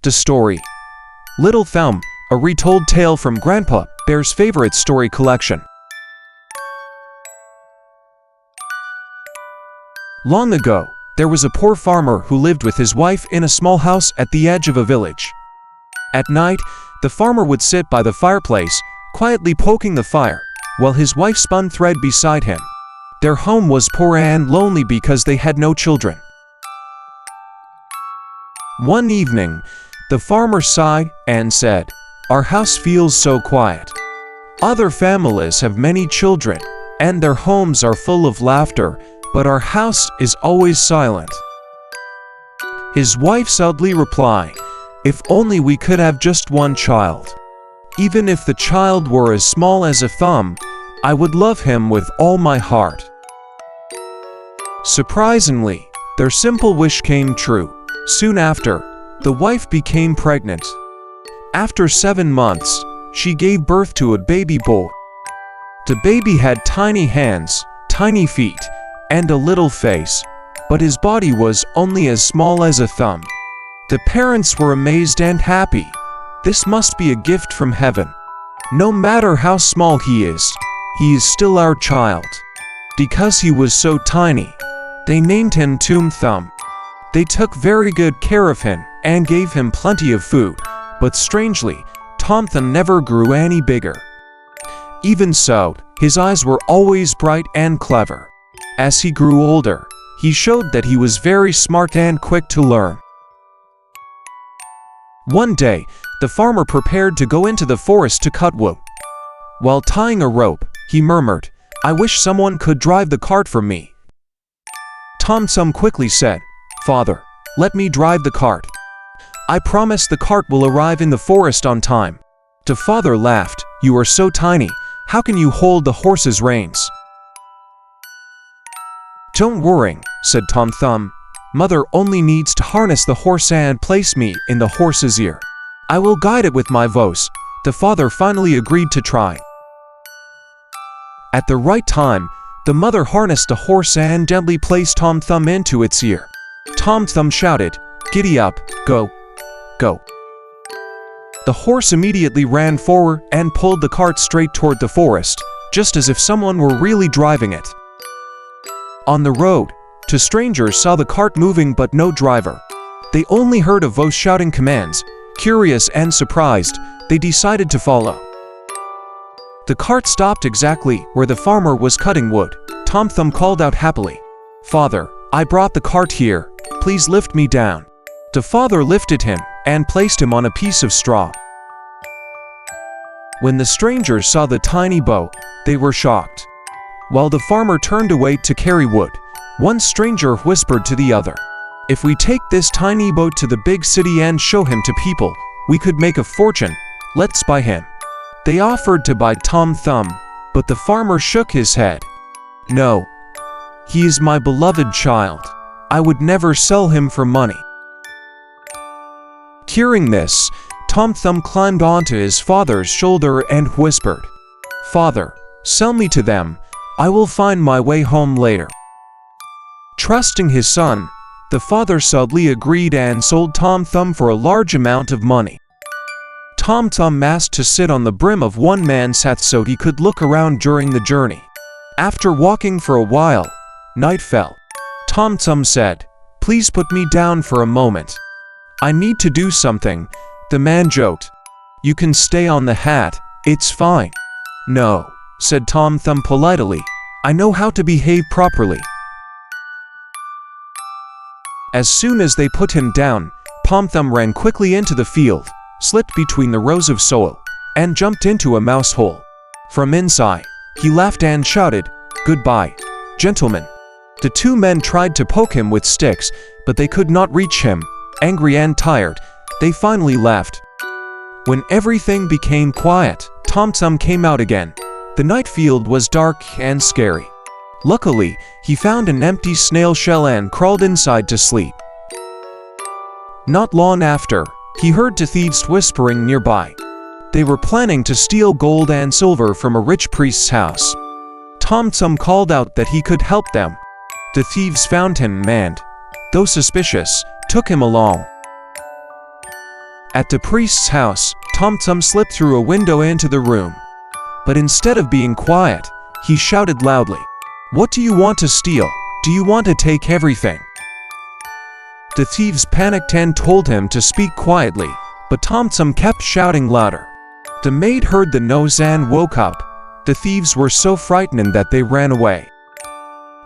The story. Little Thumb, a retold tale from Grandpa Bear's favorite story collection. Long ago, there was a poor farmer who lived with his wife in a small house at the edge of a village. At night, the farmer would sit by the fireplace, quietly poking the fire, while his wife spun thread beside him. Their home was poor and lonely because they had no children. One evening, the farmer sighed and said, "Our house feels so quiet. Other families have many children, and their homes are full of laughter, but our house is always silent." His wife sadly replied, "If only we could have just one child. Even if the child were as small as a thumb, I would love him with all my heart." Surprisingly, their simple wish came true. Soon after, the wife became pregnant. After 7 months, she gave birth to a baby boy. The baby had tiny hands, tiny feet, and a little face, but his body was only as small as a thumb. The parents were amazed and happy. This must be a gift from heaven. No matter how small he is still our child. Because he was so tiny, they named him Tom Thumb. They took very good care of him and gave him plenty of food, but strangely, Tom Thumb never grew any bigger. Even so, his eyes were always bright and clever. As he grew older, he showed that he was very smart and quick to learn. One day, the farmer prepared to go into the forest to cut wood. While tying a rope, he murmured, "I wish someone could drive the cart for me." Tom Thumb quickly said, "Father, let me drive the cart. I promise the cart will arrive in the forest on time." The father laughed, "You are so tiny, how can you hold the horse's reins?" "Don't worry," said Tom Thumb. "Mother only needs to harness the horse and place me in the horse's ear. I will guide it with my voice." The father finally agreed to try. At the right time, the mother harnessed the horse and gently placed Tom Thumb into its ear. Tom Thumb shouted, "Giddy up, go, go." The horse immediately ran forward and pulled the cart straight toward the forest, just as if someone were really driving it. On the road, two strangers saw the cart moving but no driver. They only heard a voice shouting commands. Curious and surprised, they decided to follow. The cart stopped exactly where the farmer was cutting wood. Tom Thumb called out happily, "Father, I brought the cart here. Please lift me down." The father lifted him and placed him on a piece of straw. When the strangers saw the tiny boat, they were shocked. While the farmer turned away to carry wood, one stranger whispered to the other, "If we take this tiny boat to the big city and show him to people, we could make a fortune. Let's buy him." They offered to buy Tom Thumb, but the farmer shook his head. "No. He is my beloved child. I would never sell him for money." Hearing this, Tom Thumb climbed onto his father's shoulder and whispered, "Father, sell me to them. I will find my way home later." Trusting his son, the father sadly agreed and sold Tom Thumb for a large amount of money. Tom Thumb asked to sit on the brim of one man's hat so he could look around during the journey. After walking for a while, night fell. Tom Thumb said, "Please put me down for a moment. I need to do something." The man joked, "You can stay on the hat, it's fine." "No," said Tom Thumb politely. "I know how to behave properly." As soon as they put him down, Tom Thumb ran quickly into the field, slipped between the rows of soil, and jumped into a mouse hole. From inside, he laughed and shouted, "Goodbye, gentlemen." The two men tried to poke him with sticks, but they could not reach him. Angry and tired, they finally left. When everything became quiet, Tom Thumb came out again. The night field was dark and scary. Luckily, he found an empty snail shell and crawled inside to sleep. Not long after, he heard two thieves whispering nearby. They were planning to steal gold and silver from a rich priest's house. Tom Thumb called out that he could help them. The thieves found him and, though suspicious, took him along. At the priest's house, Tom Thumb slipped through a window into the room. But instead of being quiet, he shouted loudly, "What do you want to steal? Do you want to take everything?" The thieves panicked and told him to speak quietly, but Tom Thumb kept shouting louder. The maid heard the noise and woke up. The thieves were so frightened that they ran away.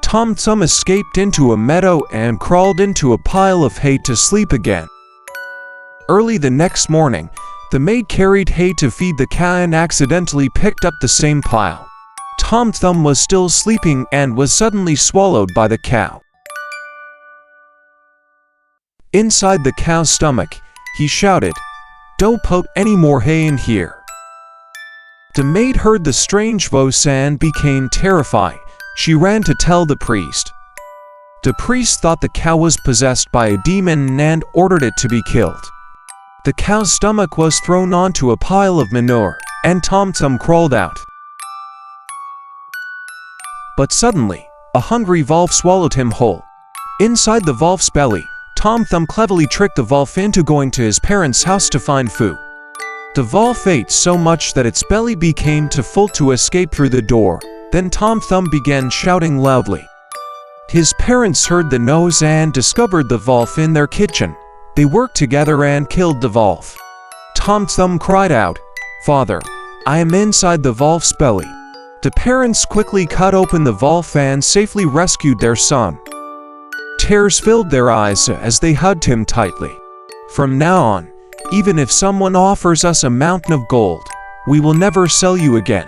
Tom Thumb escaped into a meadow and crawled into a pile of hay to sleep again. Early the next morning, the maid carried hay to feed the cow and accidentally picked up the same pile. Tom Thumb was still sleeping and was suddenly swallowed by the cow. Inside the cow's stomach, he shouted, "Don't put any more hay in here." The maid heard the strange voice and became terrified. She ran to tell the priest. The priest thought the cow was possessed by a demon and ordered it to be killed. The cow's stomach was thrown onto a pile of manure, and Tom Thumb crawled out. But suddenly, a hungry wolf swallowed him whole. Inside the wolf's belly, Tom Thumb cleverly tricked the wolf into going to his parents' house to find food. The wolf ate so much that its belly became too full to escape through the door. Then Tom Thumb began shouting loudly. His parents heard the noise and discovered the wolf in their kitchen. They worked together and killed the wolf. Tom Thumb cried out, "Father, I am inside the wolf's belly." The parents quickly cut open the wolf and safely rescued their son. Tears filled their eyes as they hugged him tightly. From now on, even if someone offers us a mountain of gold, we will never sell you again.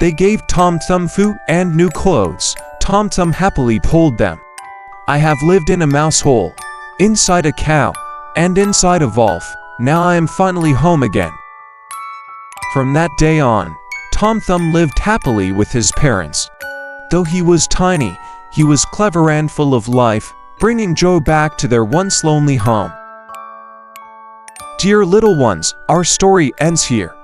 They gave Tom Thumb food and new clothes. Tom Thumb happily told them, "I have lived in a mouse hole, inside a cow, and inside a wolf. Now I am finally home again." From that day on, Tom Thumb lived happily with his parents. Though he was tiny, he was clever and full of life, bringing joy back to their once lonely home. Dear little ones, our story ends here.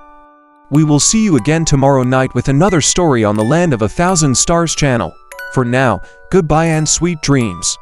We will see you again tomorrow night with another story on the Land of a Thousand Stars channel. For now, goodbye and sweet dreams.